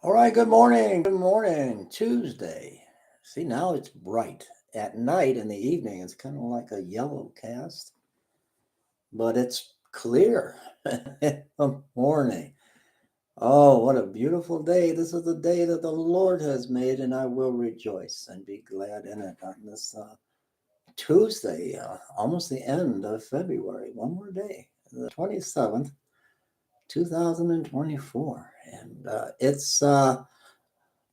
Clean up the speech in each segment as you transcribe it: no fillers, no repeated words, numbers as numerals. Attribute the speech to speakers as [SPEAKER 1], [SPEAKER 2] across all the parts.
[SPEAKER 1] All right, good morning. Good morning. Tuesday. See, now it's bright. At night in the evening, it's kind of like a yellow cast, but it's clear in the morning. Oh, what a beautiful day. This is the day that the Lord has made, and I will rejoice and be glad in it on this Tuesday, almost the end of February. One more day, the 27th, 2024. And it's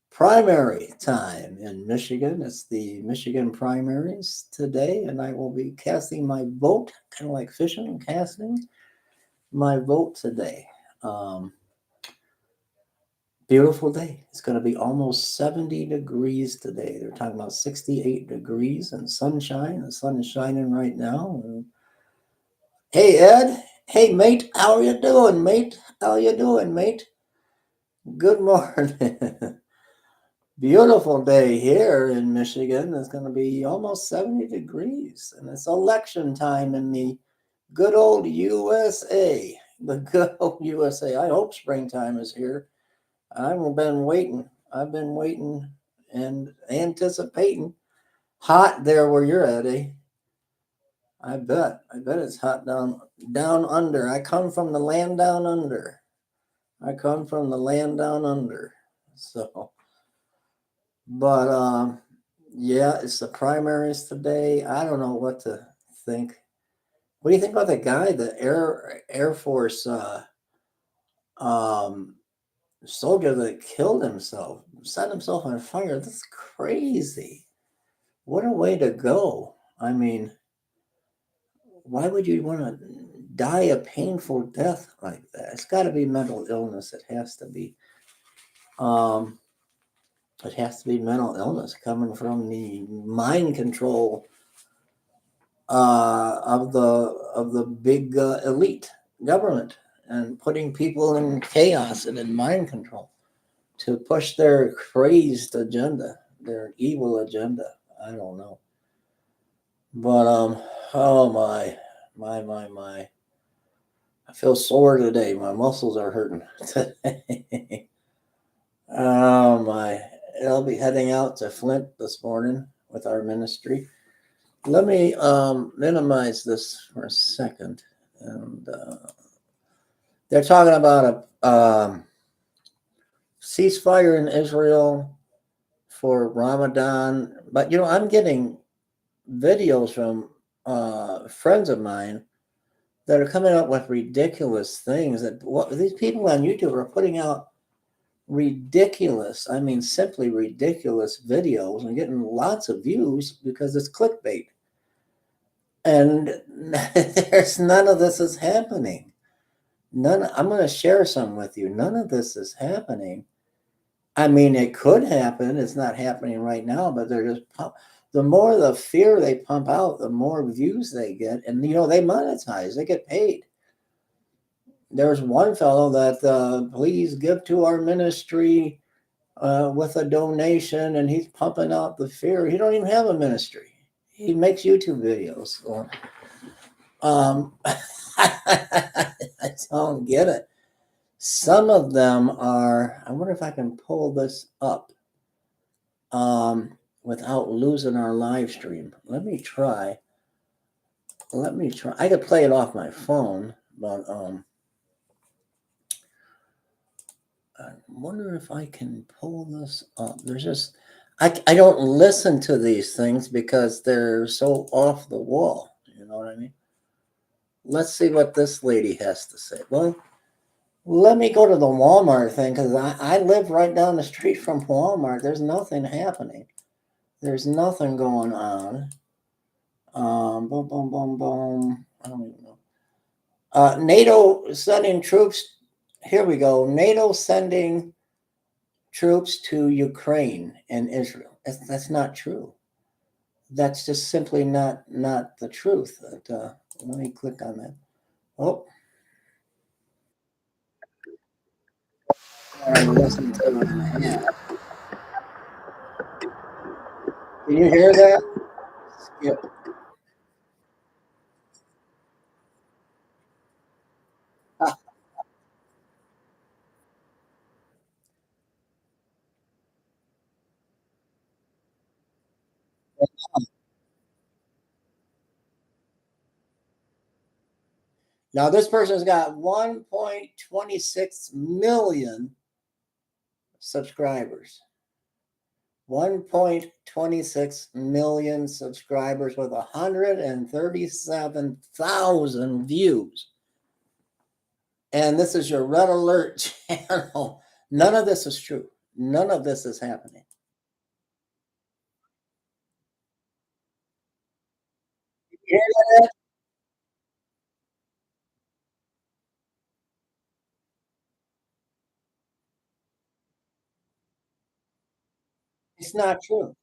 [SPEAKER 1] primary time in Michigan. It's the Michigan primaries today, and I will be casting my vote, kind of like fishing and casting my vote today. Um, Beautiful day. It's going to be almost 70 degrees today. They're talking about 68 degrees and sunshine. The sun is shining right now. And hey, Ed. Hey, mate. How are you doing, mate? How you doing, mate? Good morning. Beautiful day here in Michigan. It's going to be almost 70 degrees, and it's election time in the good old USA. The good old USA. I hope springtime is here. I've been waiting. I've been waiting and anticipating. Hot there where you're at, eh? I bet. I bet it's hot down under. I come from the land down under. I come from the land down under. So, but yeah, it's the primaries today. I don't know what to think. What do you think about the guy, the Air Force um, soldier that killed himself, set himself on fire? That's crazy. What a way to go. I mean, why would you want to die a painful death like that? It's got to be mental illness. Um, it has to be mental illness coming from the mind control of the big elite government and putting people in chaos and in mind control to push their crazed agenda, their evil agenda. I don't know, but oh my, I feel sore today. My muscles are hurting today. Oh my, I'll be heading out to Flint this morning with our ministry. Let me minimize this for a second. And they're talking about a ceasefire in Israel for Ramadan. But, I'm getting videos from friends of mine that are coming up with ridiculous things that these people on YouTube are putting out ridiculous, I mean, simply ridiculous videos and getting lots of views because it's clickbait. And there's none of this is happening. I'm going to share some with you. None of this is happening. I mean, it could happen. It's not happening right now, but they're just the more the fear they pump out, the more views they get. And, they monetize, they get paid. There's one fellow that, please give to our ministry with a donation, and he's pumping out the fear. He don't even have a ministry. He makes YouTube videos. So, I don't get it. Some of them are, I wonder if I can pull this up without losing our live stream. Let me try. I could play it off my phone, but I wonder if I can pull this up. I don't listen to these things because they're so off the wall. You know what I mean? Let's see what this lady has to say. Well, let me go to the Walmart thing because I live right down the street from Walmart. There's nothing happening. There's nothing going on. Boom, boom, boom, boom. I don't even know. NATO sending troops. Here we go. NATO sending troops to Ukraine and Israel. That's not true. That's just simply not the truth. Let me click on that. Oh, I listened to it in the hand. Can you hear that? Skip. Now this person's got 1.26 million subscribers. 1.26 million subscribers with 137,000 views. And this is your Red Alert channel. None of this is true. None of this is happening. You hear that? It's not true.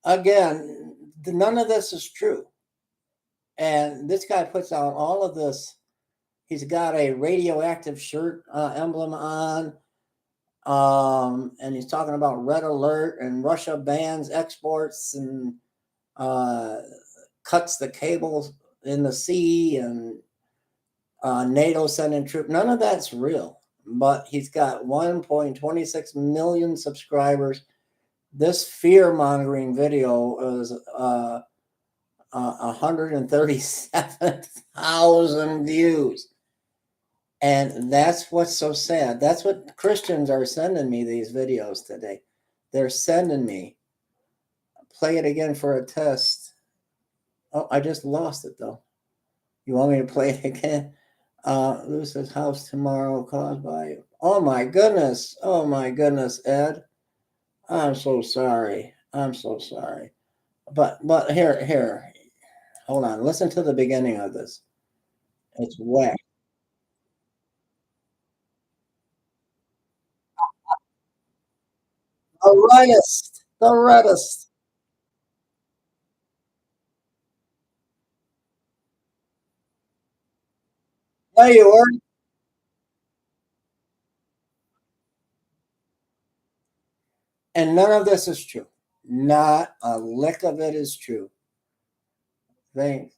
[SPEAKER 1] Again, none of this is true. And this guy puts out all of this. He's got a radioactive shirt emblem on. And he's talking about Red Alert and Russia bans exports and cuts the cables in the sea and NATO sending troops. None of that's real. But he's got 1.26 million subscribers. This fear mongering video is 137,000 views. And that's what's so sad. That's what Christians are sending me these videos today. They're sending me. Play it again for a test. Oh, I just lost it though. You want me to play it again? Lose his house tomorrow caused by. Oh my goodness. Oh my goodness, Ed. I'm so sorry. I'm so sorry. But here. Hold on. Listen to the beginning of this. It's whack. The reddest. The reddest. There you are. And none of this is true. Not a lick of it is true. Think,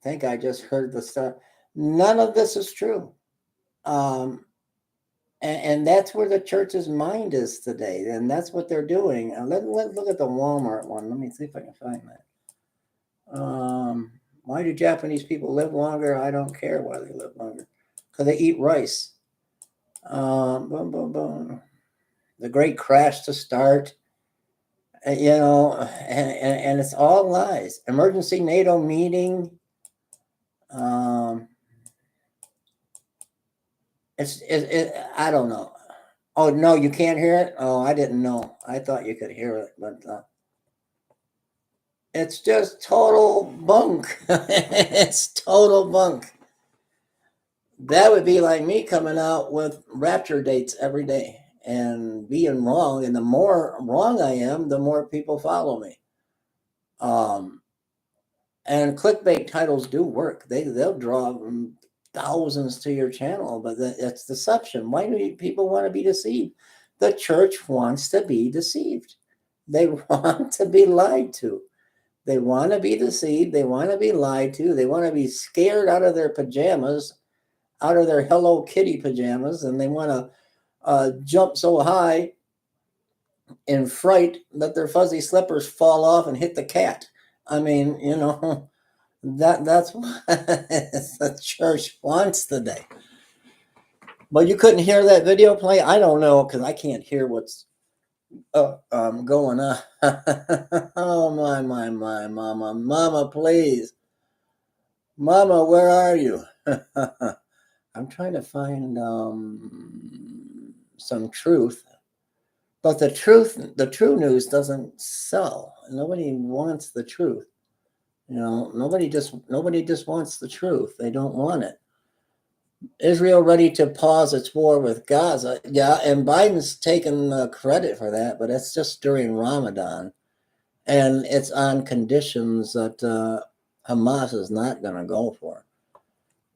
[SPEAKER 1] think I just heard the stuff. None of this is true. Um, and that's where the church's mind is today. And that's what they're doing. Let's look at the Walmart one. Let me see if I can find that. Why do Japanese people live longer? I don't care why they live longer. Because they eat rice. Boom, boom, boom. The great crash to start. And it's all lies. Emergency NATO meeting. I don't know. Oh no, you can't hear it. Oh, I didn't know. I thought you could hear it, but it's just total bunk. It's total bunk. That would be like me coming out with rapture dates every day and being wrong. And the more wrong I am, the more people follow me. And clickbait titles do work. They'll draw thousands to your channel, but that's deception. Why do people want to be deceived? The church wants to be deceived. They want to be lied to. They want to be deceived. They want to be lied to. They want to be scared out of their pajamas, out of their Hello Kitty pajamas, and they want to jump so high in fright that their fuzzy slippers fall off and hit the cat. I mean, that's what the church wants today. But you couldn't hear that video play? I don't know because I can't hear what's going on. Oh my, mama, please, mama, where are you? I'm trying to find some truth, but the true news doesn't sell. Nobody wants the truth. Nobody just wants the truth. They don't want it. Israel ready to pause its war with Gaza. Yeah, and Biden's taking credit for that, but it's just during Ramadan. And it's on conditions that Hamas is not going to go for.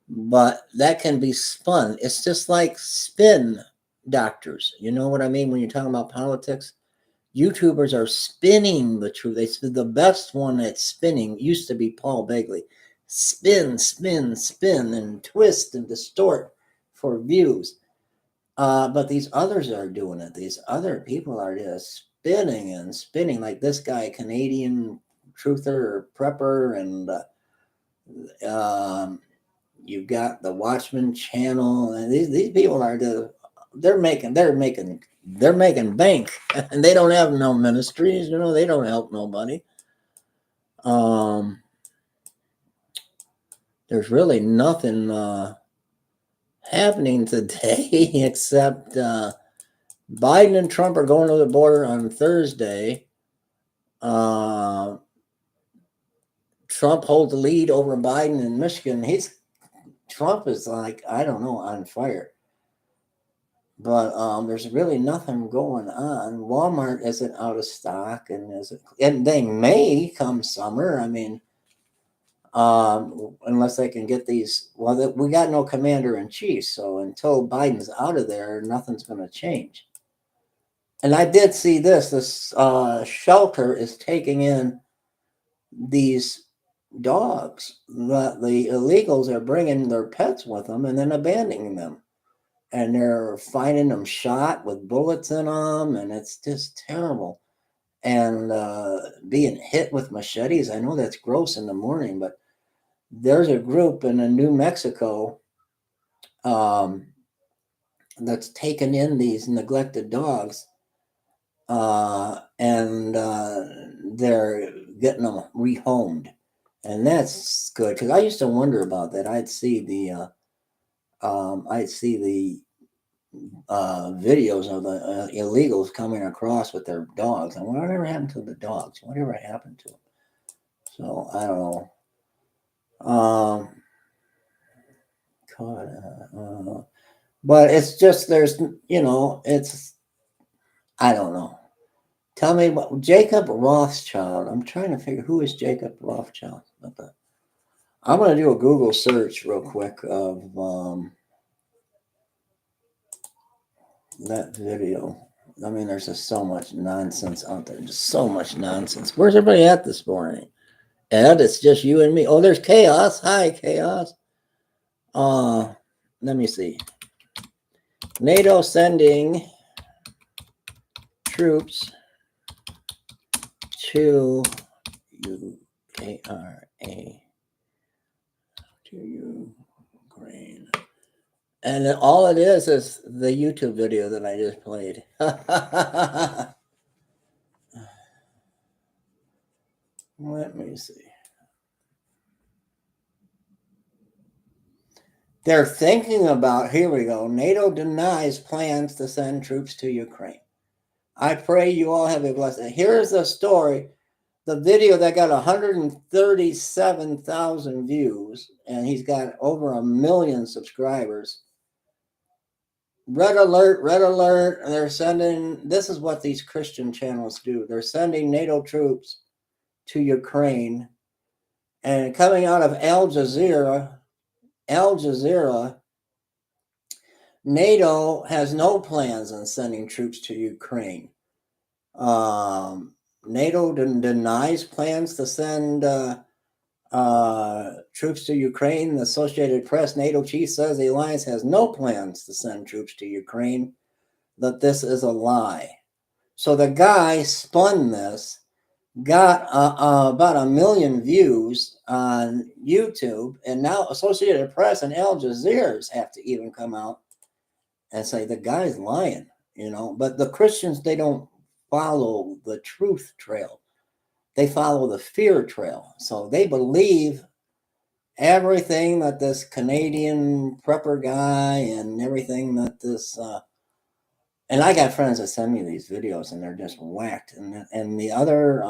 [SPEAKER 1] But that can be spun. It's just like spin doctors. You know what I mean when you're talking about politics? YouTubers are spinning the truth. The best one at spinning used to be Paul Begley. Spin, spin, spin, and twist and distort for views. But these others are doing it. These other people are just spinning and spinning, like this guy, Canadian Truther or Prepper, and you've got the Watchman Channel, and these people are they're making bank, and they don't have no ministries, they don't help nobody. There's really nothing happening today except Biden and Trump are going to the border on Thursday. Trump holds the lead over Biden in Michigan. Trump is like, I don't know, on fire. But there's really nothing going on. Walmart isn't out of stock, and they may come summer. I mean, unless they can get these. Well, we got no commander in chief, so until Biden's out of there, nothing's going to change. And I did see this shelter is taking in these dogs that the illegals are bringing their pets with them and then abandoning them. And they're finding them shot with bullets in them, and it's just terrible. And being hit with machetes, I know that's gross in the morning, but there's a group in New Mexico that's taken in these neglected dogs, and they're getting them rehomed, and that's good, because I used to wonder about that. I'd see the videos of the illegals coming across with their dogs, and whatever happened to the dogs? Whatever happened to them? So I don't know. But it's just it's, I don't know. Tell me what Jacob Rothschild. I'm trying to figure who is Jacob Rothschild. I'm going to do a Google search real quick of that video. I mean, there's just so much nonsense out there. Just so much nonsense. Where's everybody at this morning? Ed, it's just you and me. Oh, there's Chaos. Hi, Chaos. Let me see. NATO sending troops to UKRA to Ukraine. And all it is the YouTube video that I just played. Let me see. They're thinking about, here we go. NATO denies plans to send troops to Ukraine. I pray you all have a blessing. Here's the story. The video that got 137,000 views, and he's got over 1 million subscribers. Red alert, red alert. They're sending, this is what these Christian channels do. They're sending NATO troops to Ukraine. And coming out of Al Jazeera, NATO has no plans on sending troops to Ukraine. NATO denies plans to send troops to Ukraine. The Associated Press NATO chief says the alliance has no plans to send troops to Ukraine, that this is a lie. So the guy spun this, got about 1 million views on YouTube, and now Associated Press and Al Jazeera have to even come out and say the guy's lying, But the Christians, they don't follow the truth trail. They follow the fear trail. So they believe everything that this Canadian prepper guy and everything that this and I got friends that send me these videos and they're just whacked. And the other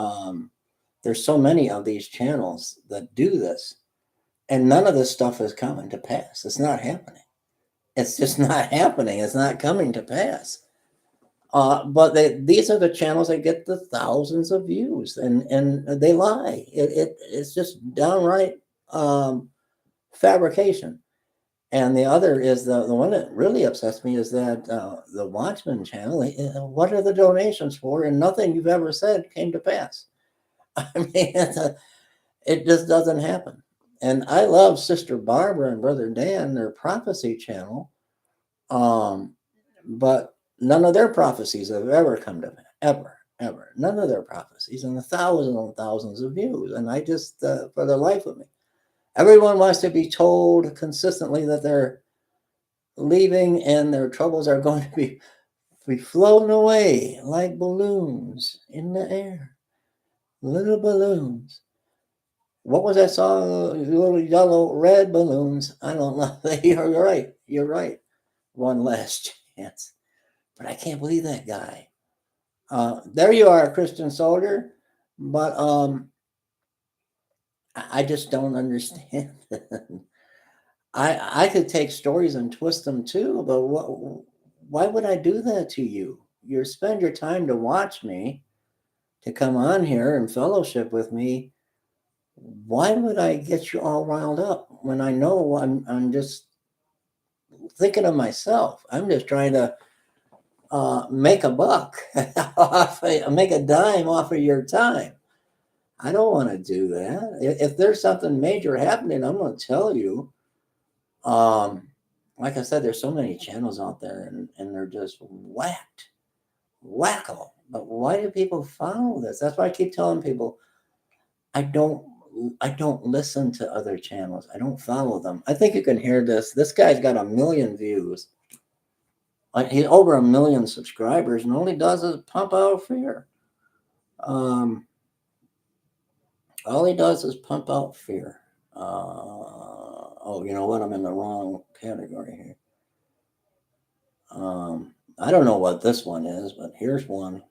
[SPEAKER 1] there's so many of these channels that do this, and none of this stuff is coming to pass. It's not happening. It's just not happening. It's not coming to pass. But these are the channels that get the thousands of views, and they lie. It's just downright fabrication. And the other is the one that really upsets me is that the Watchman channel. What are the donations for? And nothing you've ever said came to pass. I mean, it just doesn't happen. And I love Sister Barbara and Brother Dan, their prophecy channel, but none of their prophecies have ever come to ever. ever. None of their prophecies, and thousands of views. And I just, for the life of me, everyone wants to be told consistently that they're leaving and their troubles are going to be flown away like balloons in the air. Little balloons. What was that song? Little yellow red balloons. I don't know. You're right. You're right. One last chance. But I can't believe that guy. There you are, Christian soldier. But I just don't understand. I could take stories and twist them too, but why would I do that to you? You spend your time to watch me, to come on here and fellowship with me. Why would I get you all riled up when I know I'm just thinking of myself? I'm just trying to make a buck, make a dime off of your time. I don't want to do that. If there's something major happening, I'm going to tell you. Like I said, there's so many channels out there, and they're just wacko. But why do people follow this? That's why I keep telling people, I don't listen to other channels. I don't follow them. I think you can hear this. This guy's got 1 million views. Like, he's over 1 million subscribers, and all he does is pump out fear. All he does is pump out fear. Oh, you know what? I'm in the wrong category here. I don't know what this one is, but here's one.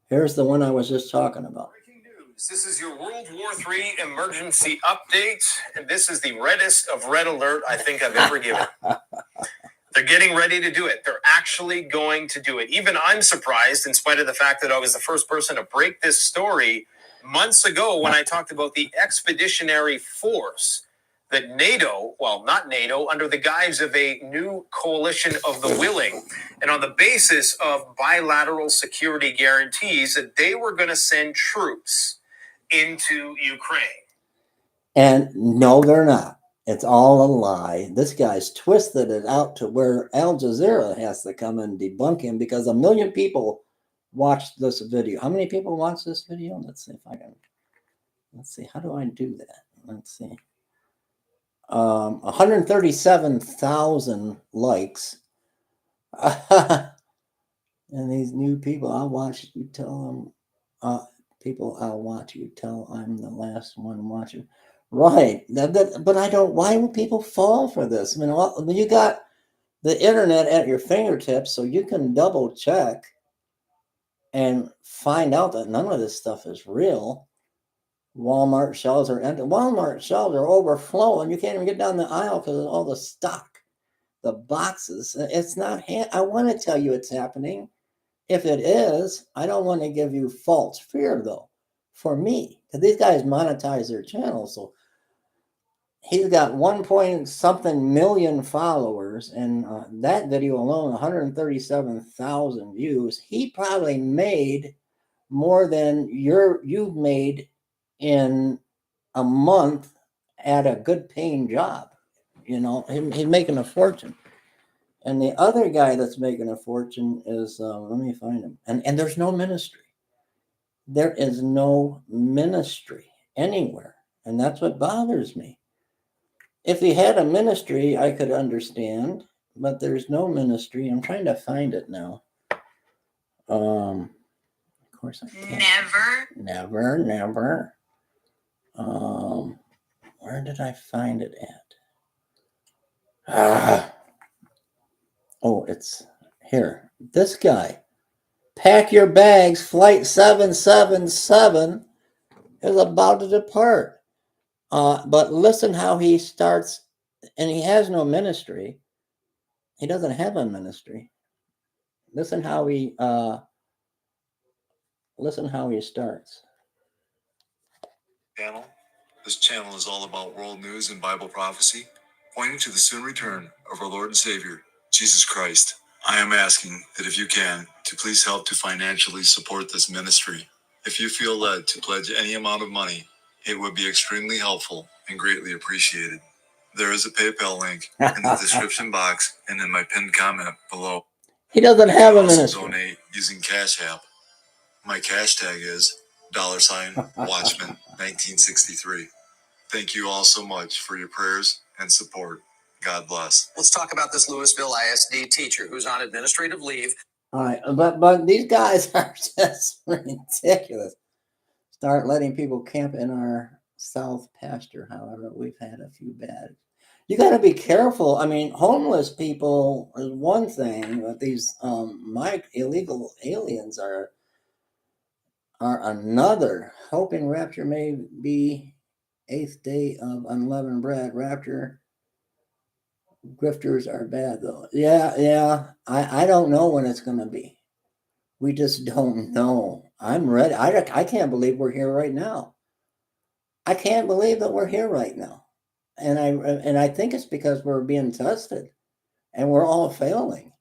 [SPEAKER 1] Here's the one I was just talking about.
[SPEAKER 2] Breaking news. This is your World War III emergency update, and this is the reddest of red alert I think I've ever given. They're getting ready to do it. They're actually going to do it. Even I'm surprised, in spite of the fact that I was the first person to break this story months ago when I talked about the expeditionary force that NATO, well, not NATO, under the guise of a new coalition of the willing, and on the basis of bilateral security guarantees, that they were going to send troops into Ukraine.
[SPEAKER 1] And no, they're not. It's all a lie. This guy's twisted it out to where Al Jazeera has to come and debunk him because 1 million people watched this video. How many people watched this video? Let's see if I can. Let's see. How do I do that? Let's see. 137,000 likes. And these new people, I'll watch you tell them. People, I'll watch you tell I'm the last one watching. Right. But I don't. Why would people fall for this? I mean, you got the internet at your fingertips, so you can double check and find out that none of this stuff is real. Walmart shelves are empty. Walmart shelves are overflowing. You can't even get down the aisle because of all the stock, the boxes. It's not. I want to tell you it's happening. If it is, I don't want to give you false fear though. For me, because these guys monetize their channel, so he's got 1 point something million followers, and that video alone, 137,000 views. He probably made more than you've made in a month at a good paying job. You know, he's making a fortune. And the other guy that's making a fortune is, let me find him. And there's no ministry. There is no ministry anywhere. And that's what bothers me. If he had a ministry, I could understand, but there's no ministry. I'm trying to find it now. Of course I can't. Never. Where did I find it at? Oh, it's here. This guy. Pack your bags. Flight 777 is about to depart. But listen how he starts, and he has no ministry. He doesn't have a ministry. Listen how he starts.
[SPEAKER 3] This channel is all about world news and Bible prophecy, pointing to the soon return of our Lord and Savior, Jesus Christ. I am asking that if you can, to please help to financially support this ministry. If you feel led to pledge any amount of money, it would be extremely helpful and greatly appreciated. There is a PayPal link in the description box and in my pinned comment below.
[SPEAKER 1] He doesn't have a ministry.
[SPEAKER 3] Donate using Cash App. My cash tag is $Watchman1963. Thank you all so much for your prayers and support. God bless.
[SPEAKER 2] Let's talk about this Louisville ISD teacher who's on administrative leave.
[SPEAKER 1] All right, but these guys are just ridiculous. Start letting people camp in our south pasture. However, we've had a few bad. You got to be careful. I mean, homeless people is one thing, but these illegal aliens are another. Hoping rapture may be 8th day of unleavened bread. Rapture grifters are bad though. Yeah. I don't know when it's going to be. We just don't know. I'm ready. I can't believe we're here right now. I can't believe that we're here right now. And I think it's because we're being tested and we're all failing.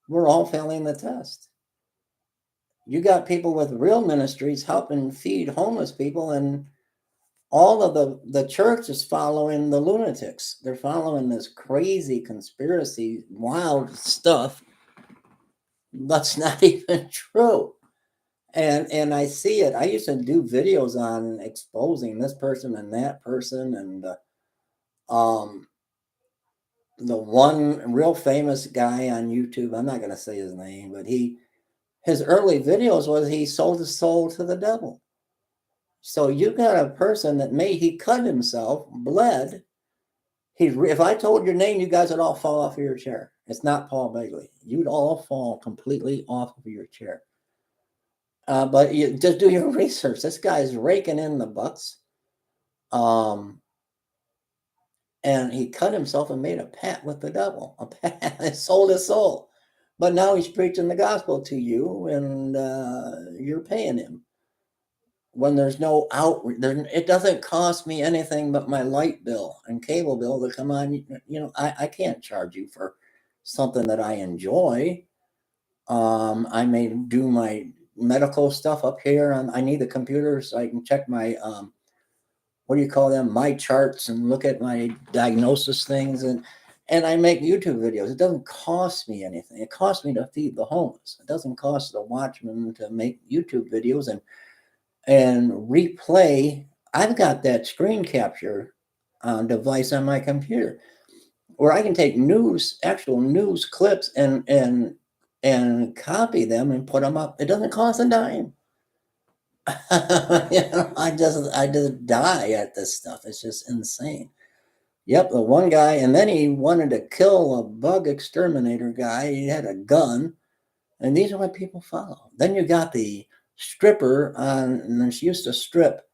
[SPEAKER 1] We're all failing the test. You got people with real ministries helping feed homeless people, and all of the church is following the lunatics. They're following this crazy conspiracy, wild stuff that's not even true. And I see it. I used to do videos on exposing this person and that person, and the one real famous guy on YouTube, I'm not going to say his name, but his early videos was he sold his soul to the devil. So you got a person that he cut himself, bled. If I told your name, you guys would all fall off of your chair. It's not Paul Begley. You'd all fall completely off of your chair. But you just do your research. This guy's raking in the bucks. And he cut himself and made a pact with the devil. He sold his soul. But now he's preaching the gospel to you, and you're paying him. When there's no outreach, it doesn't cost me anything but my light bill and cable bill to come on. I can't charge you for something that I enjoy. I may do my medical stuff up here. I need the computer so I can check my what do you call them? My charts, and look at my diagnosis things, and I make YouTube videos. It doesn't cost me anything. It costs me to feed the homeless. It doesn't cost the Watchman to make YouTube videos and replay. I've got that screen capture device on my computer where I can take actual news clips and copy them and put them up. It doesn't cost a dime. I just die at this stuff. It's just insane. Yep, the one guy, and then he wanted to kill a bug exterminator guy. He had a gun, and these are what people follow. Then you got the stripper and she used to strip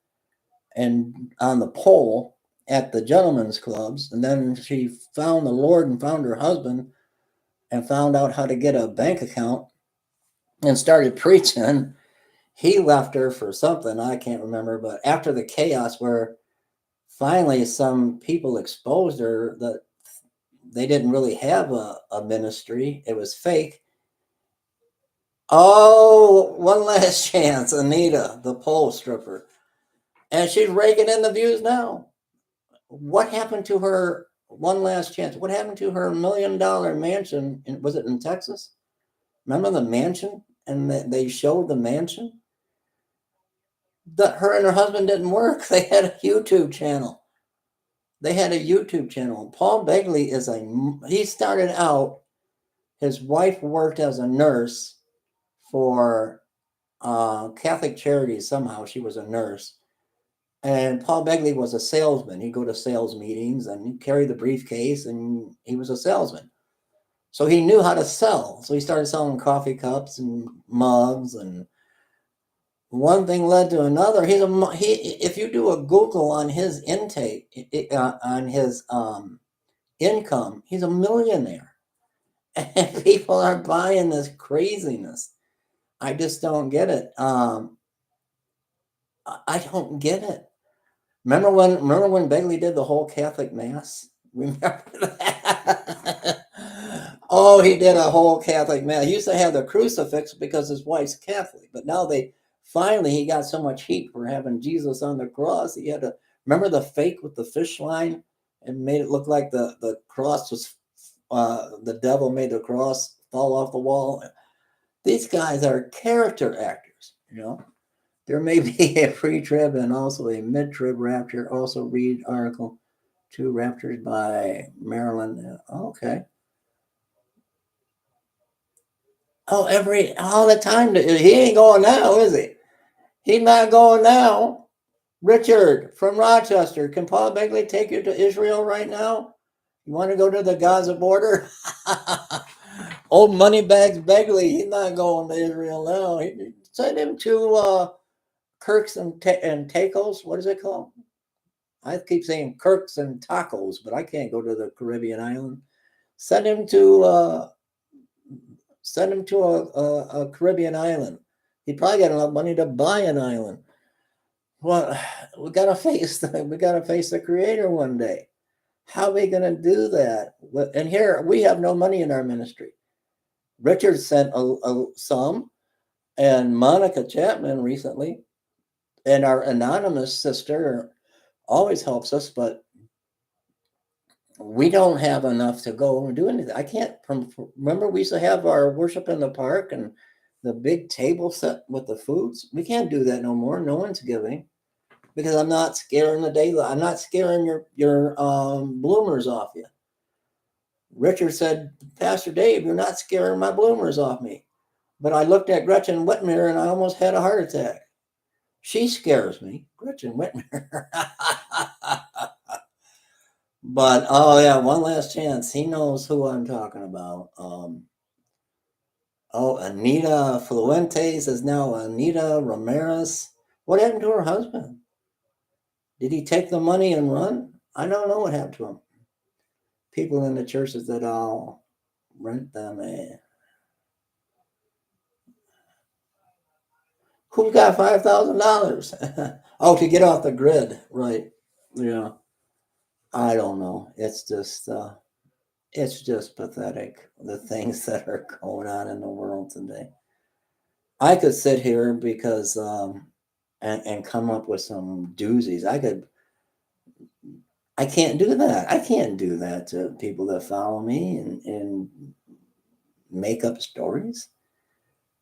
[SPEAKER 1] and on the pole at the gentlemen's clubs, and then she found the Lord and found her husband and found out how to get a bank account and started preaching. He left her for something, I can't remember, but after the chaos where finally some people exposed her that they didn't really have a ministry, it was fake. Oh, one last chance, Anita, the pole stripper. And she's raking in the views now. What happened to her one last chance? What happened to her $1 million mansion? Was it in Texas? Remember the mansion? And they showed the mansion? That her and her husband didn't work. They had a YouTube channel. Paul Begley he started out, his wife worked as a nurse for Catholic Charities. Somehow she was a nurse. And Paul Begley was a salesman. He'd go to sales meetings and he'd carry the briefcase, and he was a salesman. So he knew how to sell. So he started selling coffee cups and mugs, and one thing led to another. If you do a Google on his intake, on his income, he's a millionaire. And people are buying this craziness. I just don't get it. I don't get it. Remember when Begley did the whole Catholic Mass? Remember that? Oh, he did a whole Catholic Mass. He used to have the crucifix because his wife's Catholic, but now he got so much heat for having Jesus on the cross. He had to remember the fake with the fish line and made it look like the cross was the devil made the cross fall off the wall. These guys are character actors. You know, there may be a pre-trib and also a mid-trib rapture. Also read article 2 Raptures by Marilyn. Okay. Oh, all the time. He ain't going now, is he? He's not going now. Richard from Rochester, can Paul Begley take you to Israel right now? You want to go to the Gaza border? Old Moneybags Begley, he's not going to Israel now. Send him to Kirks and Tacos. What is it called? I keep saying Kirks and Tacos, but I can't go to the Caribbean island. Send him to a Caribbean island. He probably got enough money to buy an island. Well, we gotta face the Creator one day. How are we gonna do that? And here we have no money in our ministry. Richard sent some, and Monica Chapman recently, and our anonymous sister always helps us, but we don't have enough to go and do anything. I can't remember we used to have our worship in the park and the big table set with the foods. We can't do that no more. No one's giving because I'm not scaring the daylight. I'm not scaring your bloomers off you. Richard said, Pastor Dave, you're not scaring my bloomers off me. But I looked at Gretchen Whitmer and I almost had a heart attack. She scares me, Gretchen Whitmer. But oh yeah, one last chance. He knows who I'm talking about. Anita Fluentes is now Anita Ramirez. What happened to her husband? Did he take the money and run? I don't know what happened to him. People in the churches that I'll rent them Who got $5,000? Oh, to get off the grid, right? Yeah. I don't know. It's just pathetic, the things that are going on in the world today. I could sit here because and come up with some doozies. I can't do that. I can't do that to people that follow me and make up stories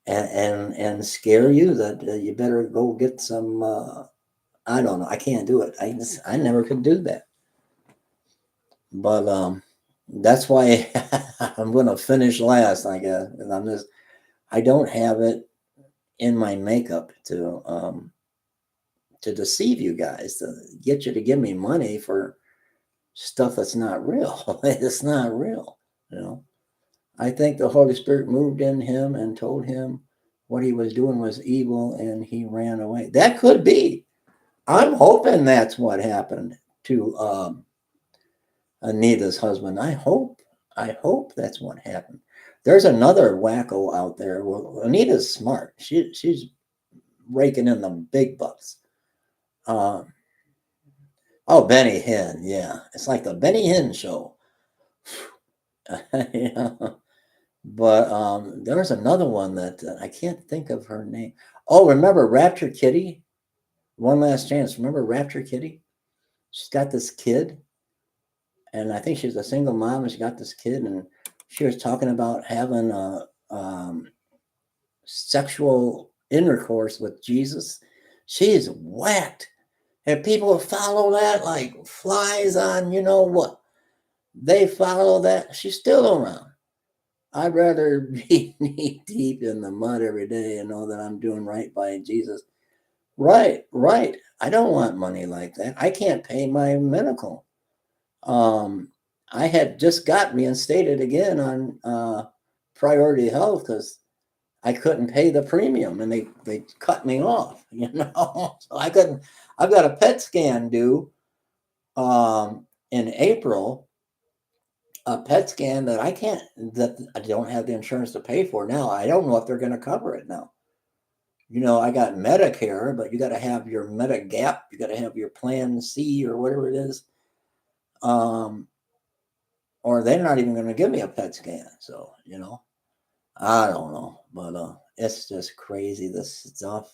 [SPEAKER 1] and scare you that you better go get some. I don't know. I can't do it. I never could do that. But that's why I'm going to finish last, I guess. And I don't have it in my makeup to deceive you guys, to get you to give me money for stuff that's not real. It's not real, you know. I think the Holy Spirit moved in him and told him what he was doing was evil and he ran away. That could be. I'm hoping that's what happened to Anita's husband. I hope that's what happened. There's another wacko out there. Well, Anita's smart. She's raking in the big bucks. Benny Hinn. Yeah. It's like the Benny Hinn show. Yeah. But there's another one that I can't think of her name. Oh, remember Rapture Kitty? One Last Chance. Remember Rapture Kitty? She's got this kid. And I think she's a single mom and she got this kid. And she was talking about having sexual intercourse with Jesus. She's whacked. And people follow that like flies on, you know what? They follow that. She's still around. I'd rather be knee deep in the mud every day and know that I'm doing right by Jesus. Right. I don't want money like that. I can't pay my medical. I had just got reinstated again on Priority Health because I couldn't pay the premium and they cut me off, you know. So I couldn't. I've got a PET scan due in April. A PET scan that I don't have the insurance to pay for now. I don't know if they're going to cover it now. You know, I got Medicare, but you got to have your Medigap. You got to have your Plan C or whatever it is. Or they're not even going to give me a PET scan. So, you know, I don't know, but it's just crazy, this stuff.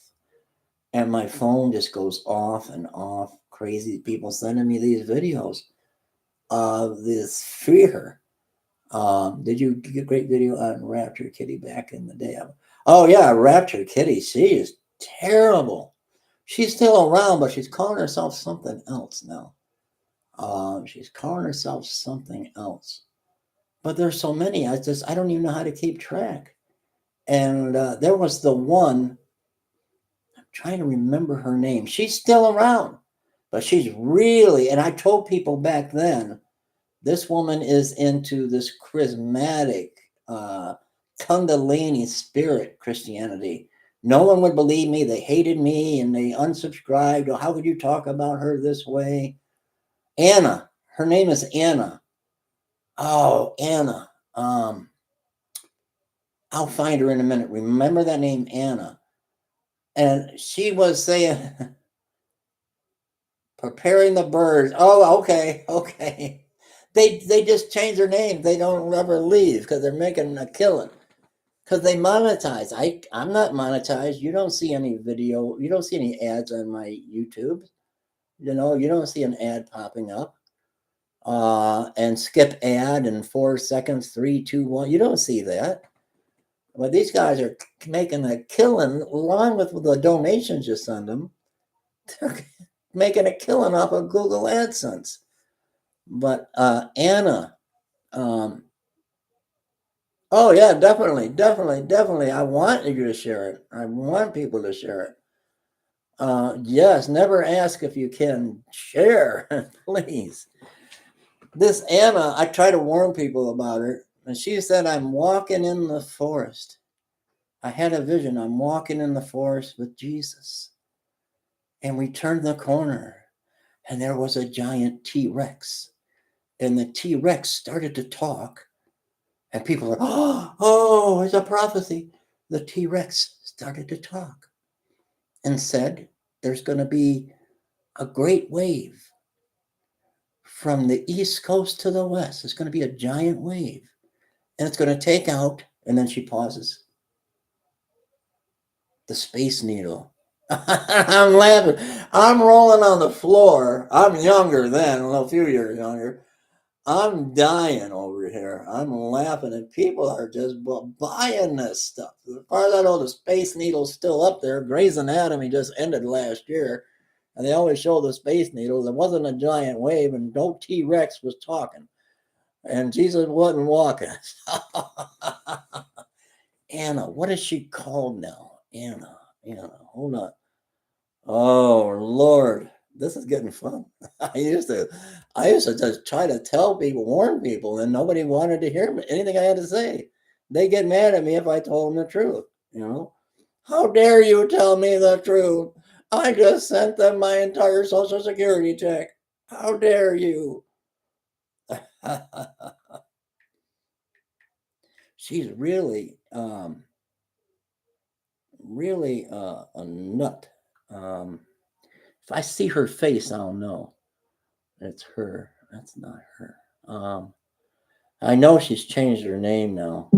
[SPEAKER 1] And my phone just goes off and off. Crazy people sending me these videos of this fear. Did you get a great video on Rapture Kitty back in the day? Oh yeah, Rapture Kitty. She is Terrible. She's still around, but she's calling herself something else now. She's calling herself something else. But there's so many. I don't even know how to keep track. And there was the one. I'm trying to remember her name. She's still around, but she's really. And I told people back then, this woman is into this charismatic Kundalini spirit Christianity. No one would believe me. They hated me and they unsubscribed. Oh, how could you talk about her this way? Anna. Her name is Anna. Oh, Anna. I'll find her in a minute. Remember that name, Anna. And she was saying, preparing the birds. Oh, okay. They just change their name. They don't ever leave because they're making a killing. Because they monetize. I'm not monetized. You don't see any video. You don't see any ads on my YouTube. You don't see an ad popping up. And skip ad in 4 seconds, 3, 2, 1. You don't see that. But these guys are making a killing along with the donations you send them. They're making a killing off of Google AdSense. But Anna, oh yeah, definitely. I want you to share it. I want people to share it. Yes, never ask if you can share, please. This Anna, I try to warn people about her, and she said, I'm walking in the forest. I had a vision. I'm walking in the forest with Jesus. And we turned the corner, and there was a giant T-Rex. And the T-Rex started to talk. And people were, oh, it's a prophecy. The T-Rex started to talk and said, there's going to be a great wave from the East Coast to the West. It's going to be a giant wave. And it's going to take out, and then she pauses, the Space Needle. I'm laughing. I'm rolling on the floor. I'm younger then, a few years younger. I'm dying over here. I'm laughing, and people are just buying this stuff. As far as I know, the Space Needle's still up there. Grey's Anatomy just ended last year, and they always show the Space Needle. There wasn't a giant wave, and no T-Rex was talking, and Jesus wasn't walking. Anna, what is she called now? Anna, hold on. Oh Lord, this is getting fun. I used to just try to tell people, warn people, and nobody wanted to hear anything I had to say. They get mad at me if I told them the truth. How dare you tell me the truth? I just sent them my entire Social Security check. How dare you? She's really, really a nut. If I see her face, I'll know it's her. That's not her. I know she's changed her name now.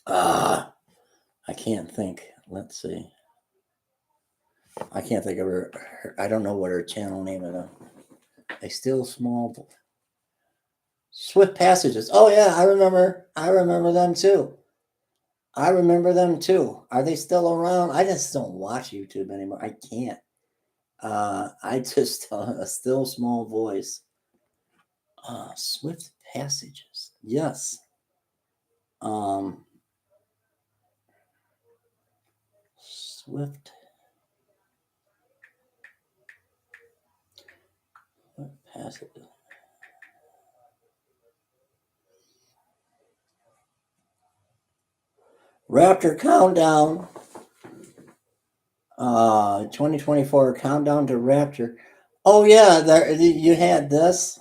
[SPEAKER 1] I can't think. Let's see. I can't think of her. I don't know what her channel name is. A Still Small Swift Passages. Oh yeah, I remember them too. Are they still around? I just don't watch YouTube anymore. I can't. I just a still small voice. Swift Passages. Yes. Swift Passages. Rapture Countdown. 2024 Countdown to Rapture. Oh yeah, there you had this.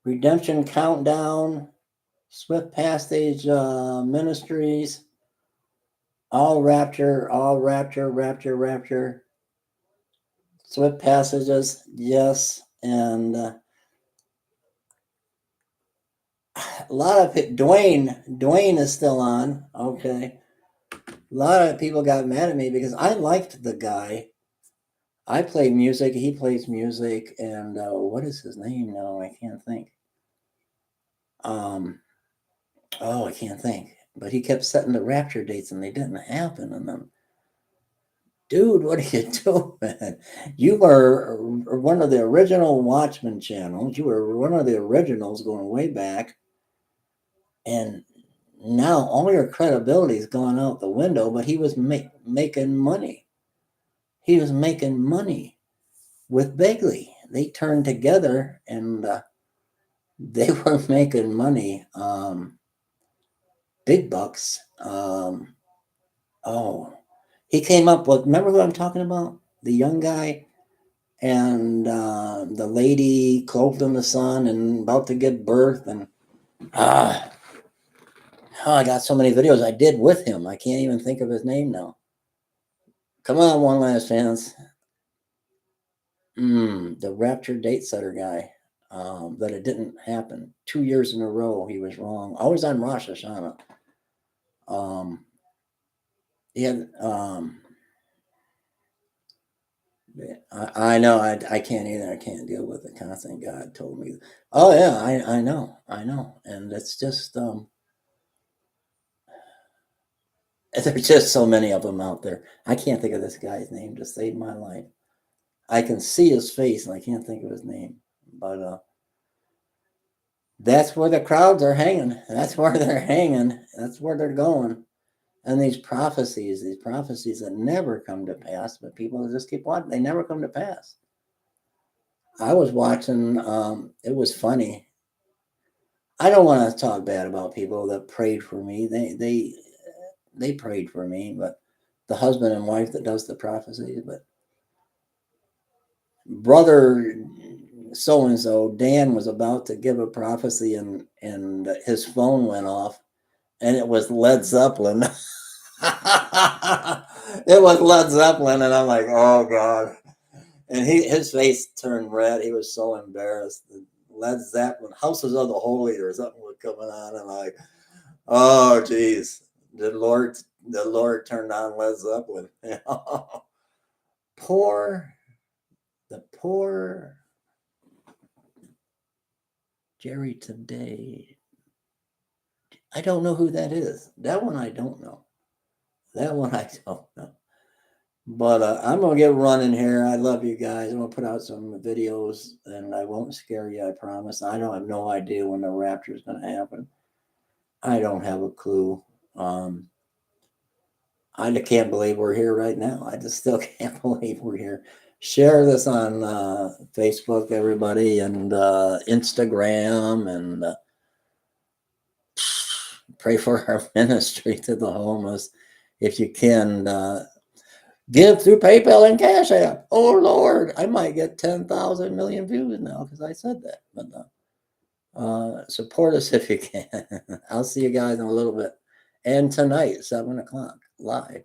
[SPEAKER 1] Redemption Countdown, Swift Passage Ministries, all Rapture, Swift Passages, yes, and a lot of it. Dwayne is still on. Okay, a lot of people got mad at me because I liked the guy. I play music, he plays music, and what is his name now? I can't think. I can't think. but he kept setting the rapture dates and they didn't happen. And then, dude, what are you doing? You were one of the original Watchmen channels. You were one of the originals going way back. And now all your credibility's gone out the window, but he was making money. He was making money with Begley. They turned together and they were making money, big bucks. He came up with, remember who I'm talking about? The young guy and the lady clothed in the sun and about to give birth. And I got so many videos I did with him. I can't even think of his name now. Come on, One Last Chance. The rapture date setter guy. That it didn't happen. 2 years in a row, he was wrong. Always on Rosh Hashanah. I know. I can't either. I can't deal with the constant. God told me. Oh yeah, I know. And it's just there's just so many of them out there. I can't think of this guy's name to save my life. I can see his face and I can't think of his name. But that's where the crowds are hanging. That's where they're hanging. That's where they're going. And these prophecies that never come to pass, but people just keep watching. They never come to pass. I was watching, it was funny. I don't want to talk bad about people that prayed for me. They prayed for me, but the husband and wife that does the prophecies, but brother so-and-so, Dan, was about to give a prophecy and his phone went off and it was Led Zeppelin. It was Led Zeppelin, and I'm like, oh God. And his face turned red. He was so embarrassed. Led Zeppelin, Houses of the Holy or something was coming on, and I'm like, oh geez. The Lord turned on Led Zeppelin. The poor Jerry Today. I don't know who that is. That one I don't know. But I'm going to get running here. I love you guys. I'm going to put out some videos and I won't scare you, I promise. I don't have no idea when the rapture is going to happen. I don't have a clue. I can't believe we're here right now. I just still can't believe we're here. Share this on Facebook, everybody, and Instagram, and pray for our ministry to the homeless. If you can, give through PayPal and Cash App. Oh, Lord, I might get 10,000 million views now because I said that. But support us if you can. I'll see you guys in a little bit. And tonight, 7 o'clock, live.